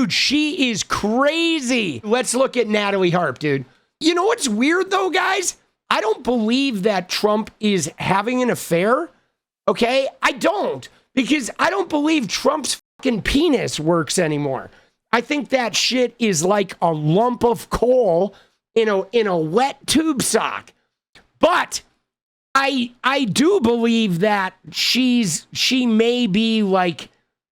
Dude, she is crazy. Let's look at Natalie Harp, dude. You know what's weird, though, guys? I don't believe that Trump is having an affair, okay? I don't, because I don't believe Trump's fucking penis works anymore. I think that shit is like a lump of coal in a wet tube sock. But I do believe that she may be like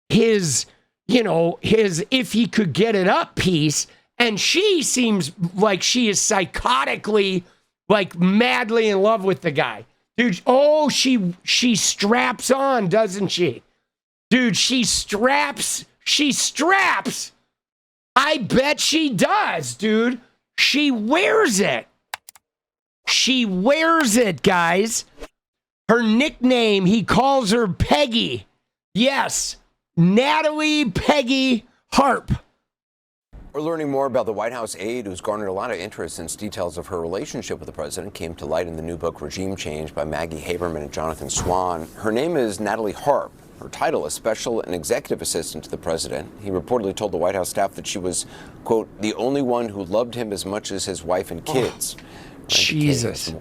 his, his if he could get it up piece. And she seems like she is psychotically, like madly in love with the guy. Dude, oh, she straps on, doesn't she? Dude, she straps. I bet she does, dude. She wears it. She wears it, guys. Her nickname, he calls her Peggy. Yes, Natalie Peggy Harp. We're learning more about the White House aide who's garnered a lot of interest since details of her relationship with the president came to light in the new book, Regime Change, by 𝗤𝗍𝗄𝗎 and Jonathan Swan. Her name is Natalie Harp. Her title is Special and Executive Assistant to the President. He reportedly told the White House staff that she was, quote, the only one who loved him as much as his wife and kids. Jesus.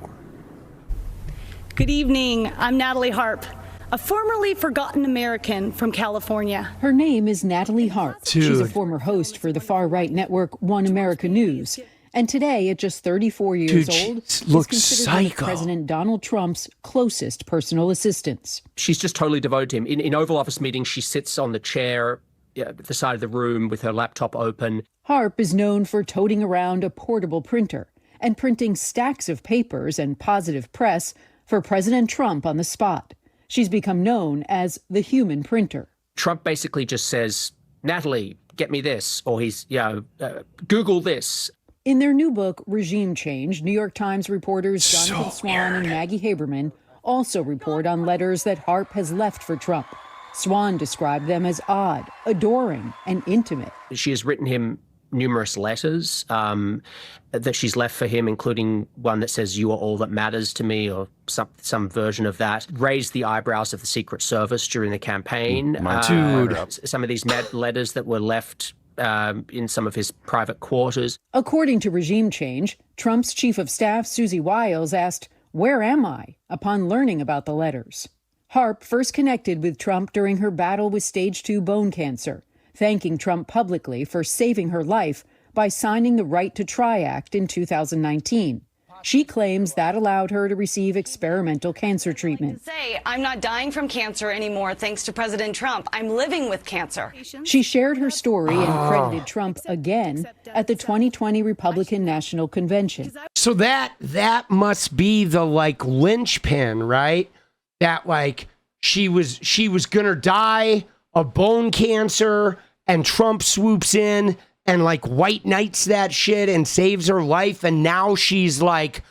Good evening. I'm Natalie Harp, a formerly forgotten American from California. Her name is Natalie Harp. Dude. She's a former host for the far-right network One America News. And today, at just 34 years old, looks considered one of psycho. President Donald Trump's closest personal assistants. She's just totally devoted to him. In Oval Office meetings, she sits on the chair at the side of the room with her laptop open. Harp is known for toting around a portable printer and printing stacks of papers and positive press for President Trump on the spot. She's become known as the human printer. Trump basically just says, Natalie, get me this, or he's, Google this. In their new book, Regime Change, New York Times reporters Jonathan Swan and 𝗤𝗍𝗄𝗎 also report on letters that Harp has left for Trump. Swan described them as odd, adoring, and intimate. She has written him numerous letters that she's left for him, including one that says, you are all that matters to me, or some version of that. Raised the eyebrows of the Secret Service during the campaign. Dude. Some of these letters that were left in some of his private quarters. According to Regime Change, Trump's chief of staff, 𝗙cy 𝗹𝗶𝗹𝗀, asked, "Where am I?" upon learning about the letters. Harp first connected with Trump during her battle with stage 2 bone cancer, thanking Trump publicly for saving her life by signing the Right to Try Act in 2019. She claims that allowed her to receive experimental cancer treatment. I'm not dying from cancer anymore thanks to President Trump. I'm living with cancer. She shared her story and credited Trump again at the 2020 Republican National Convention. So that must be the like linchpin, right? That like she was gonna die of bone cancer, and Trump swoops in and like white knights that shit and saves her life, and now she's like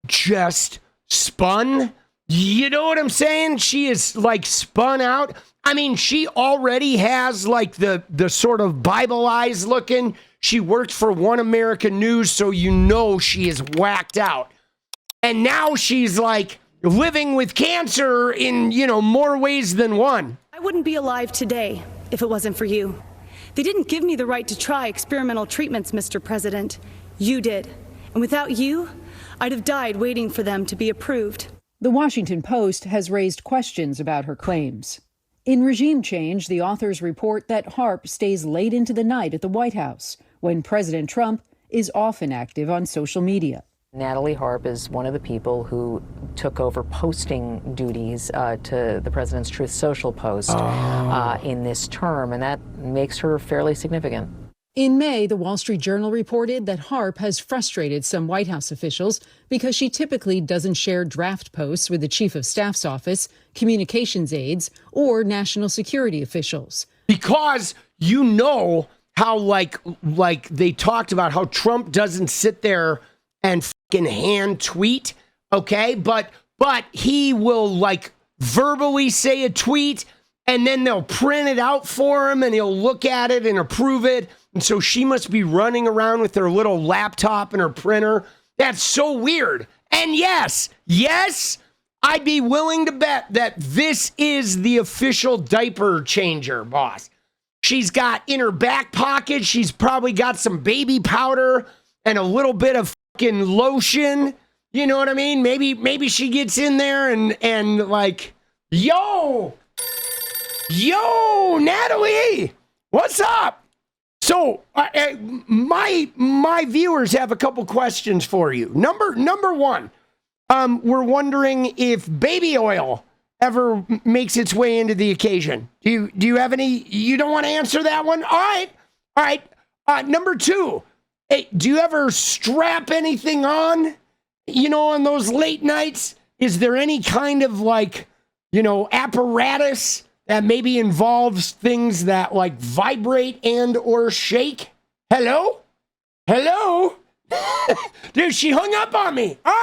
just spun. You know what I'm saying? She is like spun out. I mean, she already has like the sort of Bible eyes looking. She worked for One America News, so you know she is whacked out. And now she's like living with cancer in, more ways than one. I wouldn't be alive today if it wasn't for you. They didn't give me the right to try experimental treatments, Mr. President. You did. And without you, I'd have died waiting for them to be approved. The Washington Post has raised questions about her claims. In Regime Change, the authors report that Harp stays late into the night at the White House when President Trump is often active on social media. Natalie Harp is one of the people who took over posting duties to the president's Truth Social post in this term, and that makes her fairly significant. In May, the Wall Street Journal reported that Harp has frustrated some White House officials because she typically doesn't share draft posts with the Chief of Staff's office, communications aides, or national security officials. Because how like they talked about how Trump doesn't sit there and fucking hand tweet, okay? But he will like verbally say a tweet, and then they'll print it out for him and he'll look at it and approve it. And so she must be running around with her little laptop and her printer. That's so weird. And yes, I'd be willing to bet that this is the official diaper changer, boss. She's got in her back pocket, she's probably got some baby powder and a little bit of fucking lotion. You know what I mean? Maybe she gets in there and like, yo, Natalie, what's up? So my viewers have a couple questions for you. Number one, we're wondering if baby oil ever makes its way into the occasion. Do you have any? You don't want to answer that one? All right. Number two, hey, do you ever strap anything on? On those late nights, is there any kind of like, apparatus that maybe involves things that like vibrate and or shake? Hello? Dude, she hung up on me. All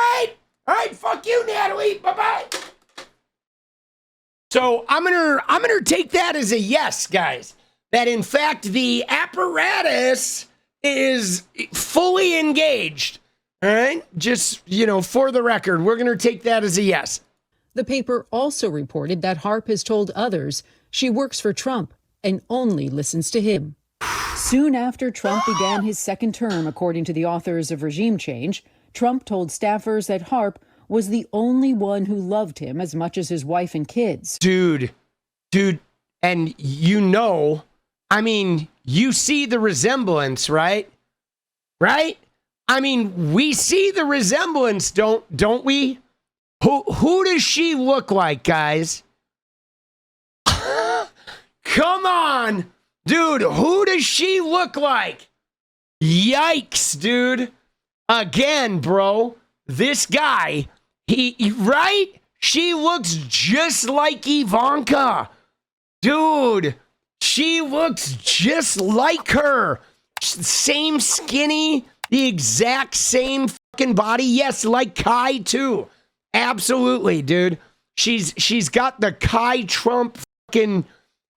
right, fuck you, Natalie. Bye-bye. So I'm gonna take that as a yes, guys. That in fact the apparatus is fully engaged. All right, just for the record, we're gonna take that as a yes. The paper also reported that Harp has told others she works for Trump and only listens to him. Soon after Trump began his second term, according to the authors of Regime Change, Trump told staffers that Harp was the only one who loved him as much as his wife and kids. Dude, and I mean, you see the resemblance, right? Right? I mean, we see the resemblance, don't we? Who does she look like, guys? Come on, dude, who does she look like? Yikes, dude. Again, bro, this guy, right? She looks just like Ivanka. Dude, she looks just like her. Same skinny, the exact same fucking body. Yes, like Kai too. Absolutely, dude. She's got the Trump fucking...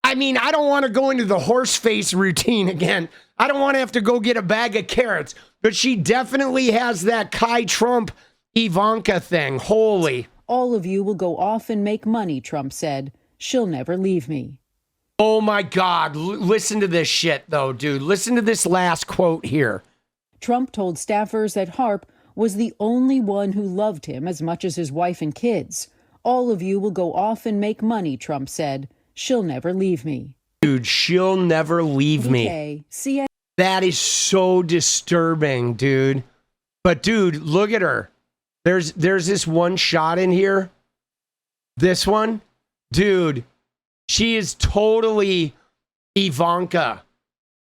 I mean, I don't want to go into the horse face routine again. I don't want to have to go get a bag of carrots. But she definitely has that Trump Ivanka thing. Holy. All of you will go off and make money, Trump said. She'll never leave me. Oh my God. Listen to this shit, though, dude. Listen to this last quote here. Trump told staffers that Harp was the only one who loved him as much as his wife and kids. All of you will go off and make money, Trump said. She'll never leave me. Dude, she'll never leave me. That is so disturbing, dude. But dude, look at her. There's this one shot in here. This one. Dude, she is totally Ivanka.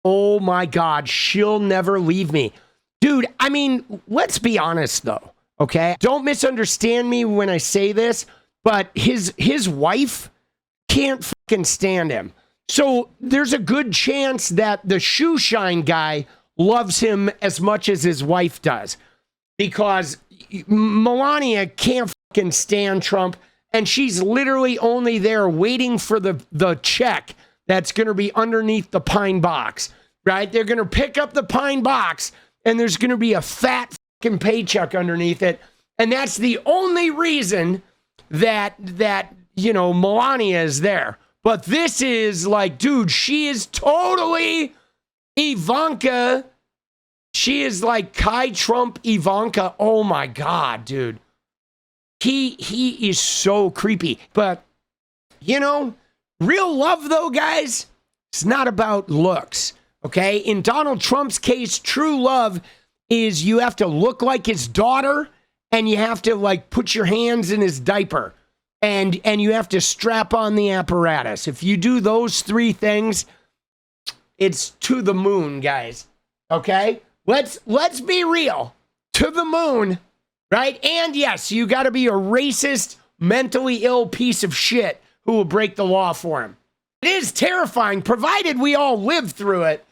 Oh my God, she'll never leave me. Dude, I mean, let's be honest though, okay? Don't misunderstand me when I say this, but his wife can't fucking stand him. So there's a good chance that the shoe shine guy loves him as much as his wife does, because Melania can't fucking stand Trump, and she's literally only there waiting for the check that's going to be underneath the pine box, right? They're going to pick up the pine box, and there's going to be a fat fucking paycheck underneath it, and that's the only reason that Melania is there. But this is like, dude, she is totally Ivanka. She is like Trump Ivanka. Oh my God, dude. He is so creepy. But, real love though, guys, it's not about looks, okay? In Donald Trump's case, true love is you have to look like his daughter, and you have to like put your hands in his diaper. And you have to strap on the apparatus. If you do those three things, it's to the moon, guys. Okay? Let's be real. To the moon, right? And yes, you got to be a racist, mentally ill piece of shit who will break the law for him. It is terrifying, provided we all live through it,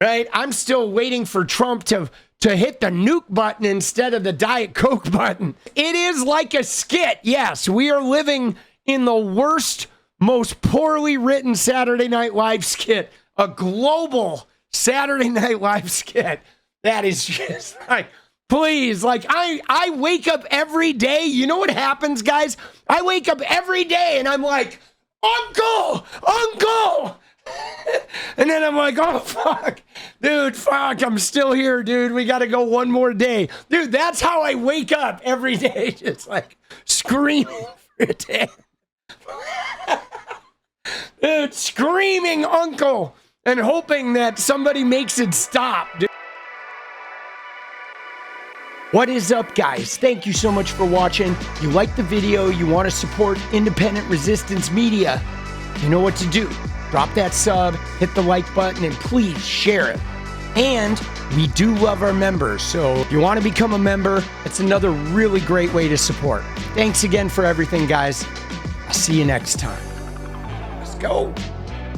right? I'm still waiting for Trump to hit the nuke button instead of the Diet Coke button. It is like a skit. Yes, we are living in the worst, most poorly written Saturday Night Live skit. A global Saturday Night Live skit. That is just like, please, like I wake up every day. You know what happens, guys? I wake up every day and I'm like, Uncle, And then I'm like, oh, fuck. Dude, fuck, I'm still here, dude. We got to go one more day. Dude, that's how I wake up every day. Just like screaming for a day. Dude, screaming uncle and hoping that somebody makes it stop, dude. What is up, guys? Thank you so much for watching. If you like the video, you want to support independent resistance media, you know what to do. Drop that sub, hit the like button, and please share it. And we do love our members, so if you want to become a member, it's another really great way to support. Thanks again for everything, guys. I'll see you next time. Let's go.